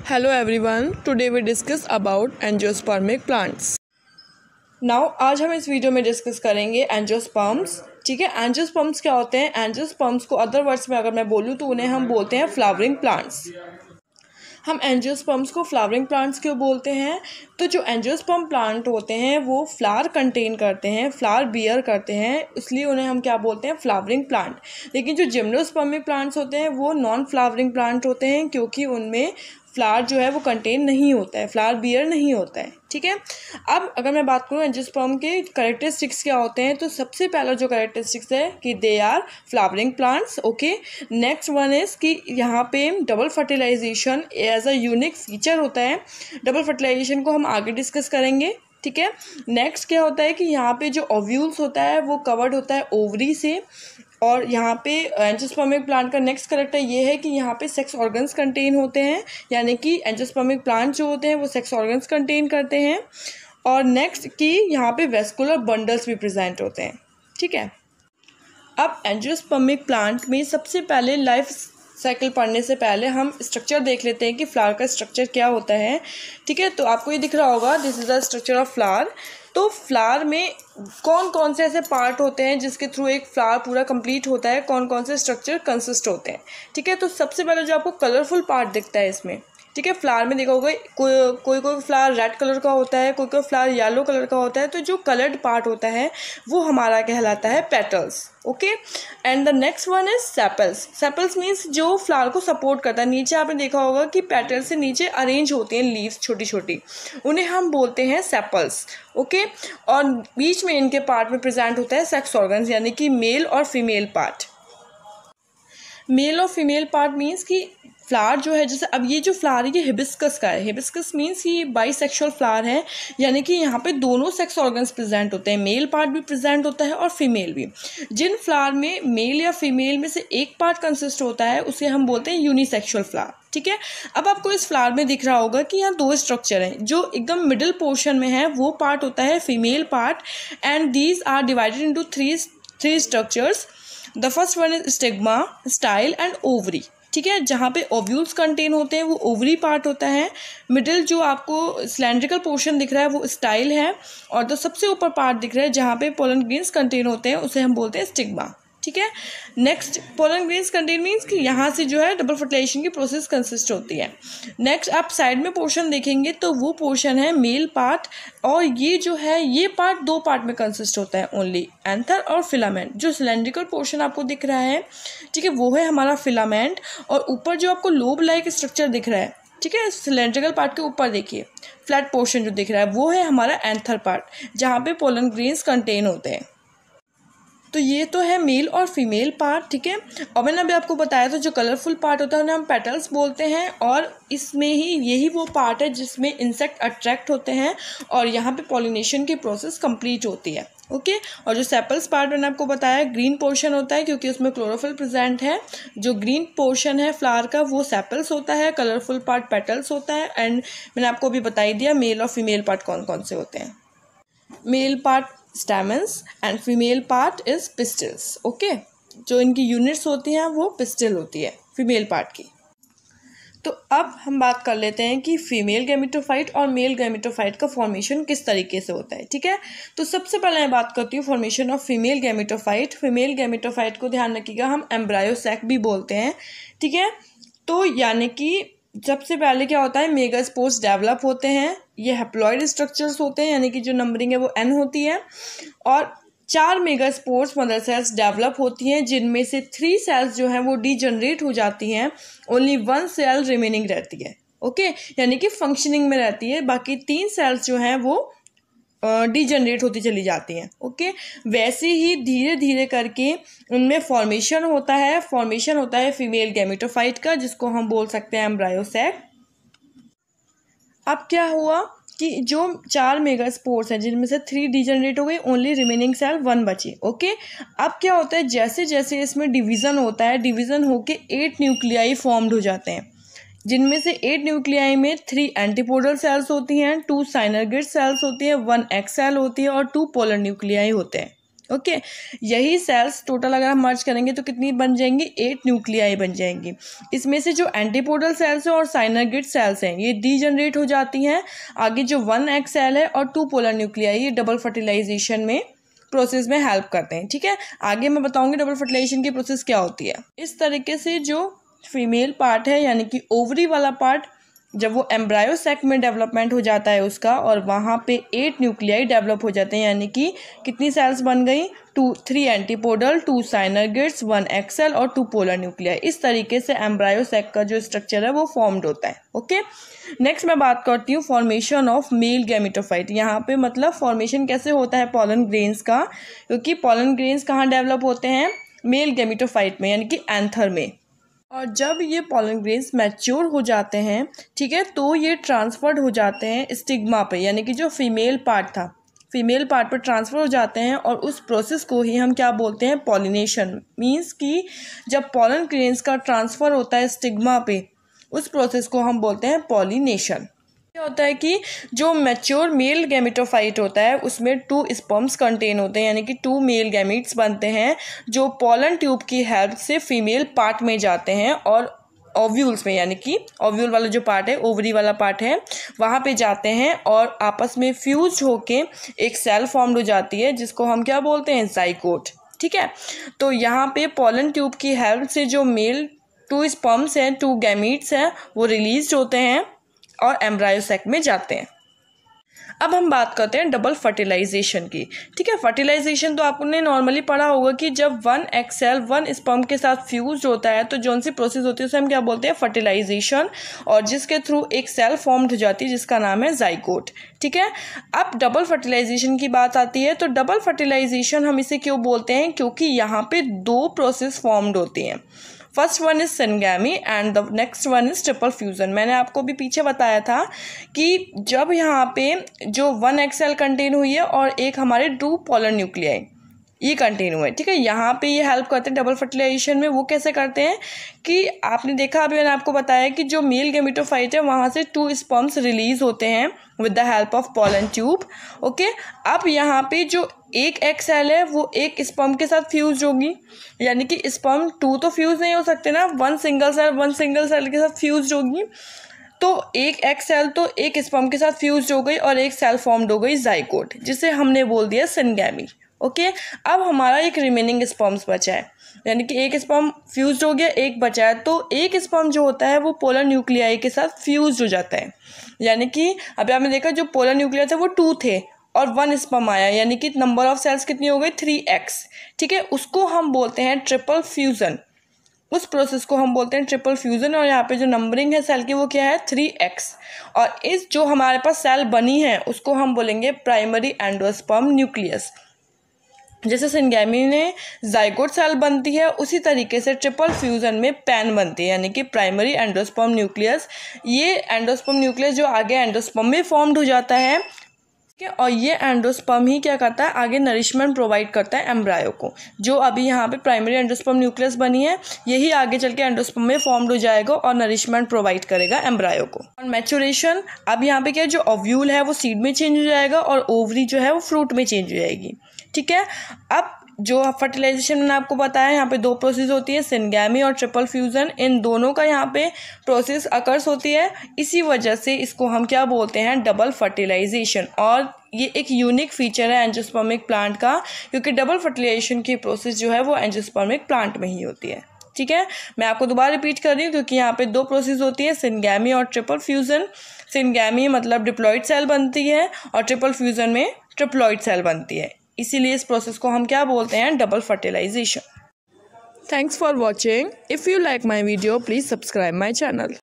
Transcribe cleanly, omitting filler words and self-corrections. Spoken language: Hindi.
Hello everyone, today we discuss about angiospermic plants. Now आज हम इस वीडियो में डिस्कस करेंगे एंजियोस्पर्म्स. ठीक है, एंजियोस्पर्म्स क्या होते हैं? एंजियोस्पर्म्स को अदर वर्ड्स में अगर मैं बोलूँ तो उन्हें हम बोलते हैं फ्लावरिंग प्लांट्स. हम एंजियोस्पर्म्स को फ्लावरिंग प्लांट्स क्यों बोलते हैं? तो जो एंजियोस्पर्म प्लांट होते हैं वो फ्लावर कंटेन करते हैं, फ्लावर बियर करते हैं, इसलिए उन्हें हम क्या बोलते हैं? Flowering plant. लेकिन जो जिम्नोस्पर्मिक प्लांट्स होते हैं वो नॉन फ्लावरिंग प्लांट होते हैं क्योंकि उनमें फ्लावर जो है वो कंटेन नहीं होता है, फ्लावर बियर नहीं होता है. ठीक है, अब अगर मैं बात करूँ एंजियोस्पर्म के करेक्टरिस्टिक्स क्या होते हैं, तो सबसे पहला जो करेक्टरिस्टिक्स है कि they are flowering plants. Okay, next one is कि यहाँ पे double fertilization as a unique feature होता है. डबल फर्टिलाइजेशन को हम आगे डिस्कस करेंगे. ठीक है, नेक्स्ट क्या होता है कि यहाँ पे जो ओव्यूल्स होता है वो कवर्ड होता है ओवरी से. और यहाँ पे एंजियोस्पर्मिक प्लांट का नेक्स्ट करेक्टर ये है कि यहाँ पे सेक्स ऑर्गन्स कंटेन होते हैं, यानी कि एंजियोस्पर्मिक प्लांट जो होते हैं वो सेक्स ऑर्गन्स कंटेन करते हैं. और नेक्स्ट कि यहाँ पे वेस्कुलर बंडल्स भी प्रेजेंट होते हैं. ठीक है, अब एंजियोस्पर्मिक प्लांट में सबसे पहले लाइफ साइकिल पढ़ने से पहले हम स्ट्रक्चर देख लेते हैं कि फ्लावर का स्ट्रक्चर क्या होता है. ठीक है, तो आपको ये दिख रहा होगा, this is the structure of flower. तो फ्लावर में कौन कौन से ऐसे पार्ट होते हैं जिसके थ्रू एक फ्लावर पूरा कंप्लीट होता है, कौन कौन से स्ट्रक्चर कंसिस्ट होते हैं. ठीक है, तो सबसे पहले जो आपको कलरफुल पार्ट दिखता है इसमें, ठीक है, फ्लावर में देखा होगा कोई कोई फ्लावर रेड कलर का होता है, कोई कोई फ्लावर येलो कलर का होता है. तो जो कलर्ड पार्ट होता है वो हमारा कहलाता है petals. Okay, and the next one is sepals. Sepals means जो फ्लावर को सपोर्ट करता है. नीचे आपने देखा होगा कि पेटल से नीचे अरेंज होती हैं लीव्स छोटी छोटी, उन्हें हम बोलते हैं सेपल्स. ओके, और बीच में इनके पार्ट में प्रेजेंट होता है सेक्स ऑर्गन्स, यानी कि मेल और फीमेल पार्ट. मेल और फीमेल पार्ट मीन्स कि फ्लावर जो है, जैसे अब ये जो फ्लावर है ये हिबिस्कस का है. हिबिस्कस मीन्स ये बाईसेक्सुअल फ्लावर है, यानी कि यहाँ पे दोनों सेक्स ऑर्गन्स प्रेजेंट होते हैं, मेल पार्ट भी प्रेजेंट होता है और फीमेल भी. जिन फ्लावर में मेल या फीमेल में से एक पार्ट कंसिस्ट होता है उसे हम बोलते हैं यूनिसेक्सुअल फ्लावर. ठीक है, अब आपको इस फ्लावर में दिख रहा होगा कि यहाँ दो स्ट्रक्चर हैं. जो एकदम मिडिल पोर्शन में है वो पार्ट होता है female part, and these are divided into three structures. The first one is stigma, style and ovary. ठीक है, जहाँ पे ओव्यूल्स कंटेन होते हैं वो ओवरी पार्ट होता है. मिडिल जो आपको सिलेंड्रिकल पोर्शन दिख रहा है वो स्टाइल है, और जो सबसे ऊपर पार्ट दिख रहा है जहाँ पे पोलन ग्रेन्स कंटेन होते हैं उसे हम बोलते हैं स्टिग्मा. ठीक है, next pollen grains contain means कि यहाँ से जो है डबल फर्टिलाइजेशन की प्रोसेस कंसिस्ट होती है. नेक्स्ट आप साइड में पोर्शन देखेंगे तो वो पोर्शन है मेल पार्ट, और ये जो है ये पार्ट दो पार्ट में कंसिस्ट होता है ओनली, एंथर और फिलामेंट. जो सिलेंड्रिकल पोर्शन आपको दिख रहा है, ठीक है, वो है हमारा फिलामेंट. और ऊपर जो आपको लोब लाइक स्ट्रक्चर दिख रहा है, ठीक है, सिलेंड्रिकल पार्ट के ऊपर देखिए फ्लैट पोर्शन जो दिख रहा है वो है हमारा एंथर पार्ट, जहाँ पे पोलन ग्रेन्स कंटेन होते हैं. तो ये तो है मेल और फीमेल पार्ट. ठीक है, और मैंने अभी आपको बताया तो जो कलरफुल पार्ट होता है उन्हें हम पेटल्स बोलते हैं, और इसमें ही यही वो पार्ट है जिसमें इंसेक्ट अट्रैक्ट होते हैं और यहाँ पे पॉलिनेशन की प्रोसेस कंप्लीट होती है. ओके, और जो सेपल्स पार्ट मैंने आपको बताया ग्रीन पोर्शन होता है क्योंकि उसमें क्लोरोफिल प्रेजेंट है. जो ग्रीन पोर्शन है फ्लावर का वो सेपल्स होता है, कलरफुल पार्ट पेटल्स होता है. एंड मैंने आपको अभी बता ही दिया मेल और फीमेल पार्ट कौन कौन से होते हैं. Male part stamens and female part is pistils. Okay, जो इनकी यूनिट्स होती हैं वो पिस्टल होती है फीमेल पार्ट की. तो अब हम बात कर लेते हैं कि फीमेल गैमेटोफाइट और मेल गैमेटोफाइट का फॉर्मेशन किस तरीके से होता है. ठीक है, तो सबसे पहले मैं बात करती हूँ formation of female gametophyte. Female gametophyte को ध्यान रखिएगा हम एम्ब्रायोसैक भी बोलते हैं. ठीक है, तो यानी कि सबसे पहले क्या होता है, मेगास्पोर्स डेवलप होते हैं. ये हैप्लॉइड स्ट्रक्चर्स होते हैं, यानी कि जो नंबरिंग है वो n होती है, और 4 मेगास्पोर्स मदर सेल्स डेवलप होती हैं, जिनमें से 3 सेल्स जो हैं वो डीजनरेट हो जाती हैं. ओनली 1 सेल रिमेनिंग रहती है. ओके, यानी कि फंक्शनिंग में रहती है, बाकी 3 सेल्स जो हैं वो डीजनरेट होती चली जाती हैं. ओके, वैसे ही धीरे धीरे करके उनमें फॉर्मेशन होता है. फॉर्मेशन होता है फीमेल गैमेटोफाइट का, जिसको हम बोल सकते हैं एम्ब्रायोसैक. अब क्या हुआ कि जो 4 मेगास्पोर्स हैं जिनमें से 3 डीजनरेट हो गई, ओनली रिमेनिंग सेल 1 बची. ओके, अब क्या होता है, जैसे जैसे इसमें डिवीज़न होता है, डिवीज़न होके 8 न्यूक्लियाई फॉर्म्ड हो जाते हैं, जिनमें से 8 न्यूक्लियाई में 3 एंटीपोडल सेल्स होती हैं, 2 साइनर्गिड सेल्स होती हैं, 1 एग सेल होती है और 2 पोलर न्यूक्लियाई होते हैं. ओके यही सेल्स टोटल अगर हम मर्ज करेंगे तो कितनी बन जाएंगी, 8 न्यूक्लियाई बन जाएंगी। इसमें से जो एंटीपोडल सेल्स हैं और साइनरगिड सेल्स हैं ये डीजनरेट हो जाती हैं। आगे जो 1 सेल है और 2 पोलर न्यूक्लियाई ये डबल फर्टिलाइजेशन में प्रोसेस में हेल्प करते हैं। ठीक है, आगे मैं बताऊंगी डबल फर्टिलाइजेशन की प्रोसेस क्या होती है। इस तरीके से जो फीमेल पार्ट है यानी कि ओवरी वाला पार्ट जब वो एम्ब्रायो सैक में डेवलपमेंट हो जाता है उसका और वहाँ पे 8 न्यूक्लियाई डेवलप हो जाते हैं, यानी कि कितनी सेल्स बन गई, 3 एंटीपोडल, 2 साइनरगिड्स, 1 सेल और 2 पोलर न्यूक्लियाई। इस तरीके से एम्ब्रायो सैक का जो स्ट्रक्चर है वो फॉर्म्ड होता है। ओके, नेक्स्ट मैं बात करती हूँ फॉर्मेशन ऑफ मेल गैमेटोफाइट। यहाँ पे मतलब फॉर्मेशन कैसे होता है पॉलन ग्रेन्स का, क्योंकि पॉलन ग्रेन्स कहाँ डेवलप होते हैं, मेल गैमेटोफाइट में यानी कि एंथर में। और जब ये पॉलन ग्रेन्स मैच्योर हो जाते हैं, ठीक है, तो ये ट्रांसफर्ड हो जाते हैं स्टिग्मा पे, यानी कि जो फीमेल पार्ट था फीमेल पार्ट पर ट्रांसफ़र हो जाते हैं और उस प्रोसेस को ही हम क्या बोलते हैं, पॉलिनेशन। मींस कि जब पॉलन ग्रेन्स का ट्रांसफ़र होता है स्टिग्मा पे उस प्रोसेस को हम बोलते हैं पॉलिनेशन। क्या होता है कि जो मैच्योर मेल गैमेटोफाइट होता है उसमें 2 स्पर्म्स कंटेन होते हैं, यानी कि 2 मेल गैमीट्स बनते हैं जो पॉलन ट्यूब की हेल्प से फीमेल पार्ट में जाते हैं और ओव्यूल्स में, यानी कि ओव्यूल वाला जो पार्ट है, ओवरी वाला पार्ट है, वहाँ पे जाते हैं और आपस में फ्यूज होके एक सेल फॉर्म हो जाती है जिसको हम क्या बोलते हैं, जाइगोट। ठीक है, तो यहाँ पे पॉलन ट्यूब की हेल्प से जो मेल 2 स्पर्म्स हैं, 2 गैमीट्स हैं, वो रिलीज होते हैं और एम्ब्रायो सैक में जाते हैं। अब हम बात करते हैं डबल फर्टिलाइजेशन की। ठीक है, फर्टिलाइजेशन तो आपने नॉर्मली पढ़ा होगा कि जब 1 सेल 1 स्पर्म के साथ फ्यूज होता है तो जौन सी प्रोसेस होती है उसे हम क्या बोलते हैं, फर्टिलाइजेशन, और जिसके थ्रू एक सेल फॉर्म्ड हो जाती है जिसका नाम है जाइगोट। ठीक है, अब डबल फर्टिलाइजेशन की बात आती है तो डबल फर्टिलाइजेशन हम इसे क्यों बोलते हैं, क्योंकि यहाँ पे 2 प्रोसेस फॉर्म्ड होती हैं। First one is syngamy and the next one is triple fusion. मैंने आपको भी पीछे बताया था कि जब यहाँ पे जो 1 सेल कंटेन हुई है और एक हमारे 2 पोलर न्यूक्लियाई ये कंटेन हुए। ठीक है, यहाँ पे ये हेल्प करते हैं डबल फर्टिलाइजेशन में। वो कैसे करते हैं कि आपने देखा, अभी मैंने आपको बताया कि जो मेल गैमेटोफाइट है वहाँ से 2 स्पर्म्स रिलीज होते हैं with the help of pollen tube. Okay, अब यहाँ पे जो एक एग सेल है वो एक स्पर्म के साथ फ्यूज होगी, यानी कि स्पर्म 2 तो फ्यूज नहीं हो सकते ना, 1 सिंगल सेल के साथ फ्यूज होगी, तो एक एग सेल तो एक स्पर्म के साथ फ्यूज हो गई और एक सेल फॉर्म्ड हो गई जाइगोट, जिसे हमने बोल दिया सिनगैमी। ओके, अब हमारा एक रिमेनिंग स्पर्म्स बचा है, यानी कि एक स्पर्म फ्यूज हो गया, एक बचा है, तो एक स्पर्म जो होता है वो पोलर न्यूक्लियाई के साथ फ्यूज हो जाता है, यानी कि अभी आपने देखा जो पोलर न्यूक्लियाई थे वो 2 थे और 1 स्पर्म आया, यानी कि नंबर ऑफ सेल्स कितनी हो गई, 3x। ठीक है, उसको हम बोलते हैं ट्रिपल फ्यूजन। उस प्रोसेस को हम बोलते हैं ट्रिपल फ्यूजन, और यहाँ पे जो नंबरिंग है सेल की वो क्या है, 3x। और इस जो हमारे पास सेल बनी है उसको हम बोलेंगे प्राइमरी एंडोस्पर्म न्यूक्लियस। जैसे सिनगैमी में जाइगोट सेल बनती है उसी तरीके से ट्रिपल फ्यूजन में पैन बनती है, यानी कि प्राइमरी एंडोस्पर्म न्यूक्लियस। ये एंडोस्पर्म न्यूक्लियस जो आगे एंडोस्पर्म में फॉर्म्ड हो जाता है, और ये एंडोस्पर्म ही क्या करता है, आगे नरिशमेंट प्रोवाइड करता है एम्ब्रायो को। जो अभी यहाँ पे प्राइमरी एंडोस्पर्म न्यूक्लियस बनी है यही आगे चल के एंडोस्पर्म में फॉर्म्ड हो जाएगा और नरिशमेंट प्रोवाइड करेगा एम्ब्रायो को। और मैच्योरेशन, अब यहाँ पे क्या है, जो ओव्यूल है वो सीड में चेंज हो जाएगा और ओवरी जो है वो फ्रूट में चेंज हो जाएगी। ठीक है, अब जो फर्टिलाइजेशन मैंने आपको बताया यहाँ पे 2 प्रोसेस होती है, सिनगैमी और ट्रिपल फ्यूजन। इन दोनों का यहाँ पे प्रोसेस अकर्स होती है, इसी वजह से इसको हम क्या बोलते हैं, डबल फर्टिलाइजेशन। और ये एक यूनिक फीचर है एंजियोस्पर्मिक प्लांट का, क्योंकि डबल फर्टिलाइजेशन की प्रोसेस जो है वो एंजियोस्पर्मिक प्लांट में ही होती है। ठीक है, मैं आपको दोबारा रिपीट कर रही हूँ क्योंकि यहाँ पे 2 प्रोसेस होती है, सिनगैमी और ट्रिपल फ्यूजन। सिनगैमी मतलब डिप्लॉइड सेल बनती है और ट्रिपल फ्यूजन में ट्रिप्लॉइड सेल बनती है, इसीलिए इस प्रोसेस को हम क्या बोलते हैं, double fertilization. Thanks for watching. If you like my video please subscribe my channel.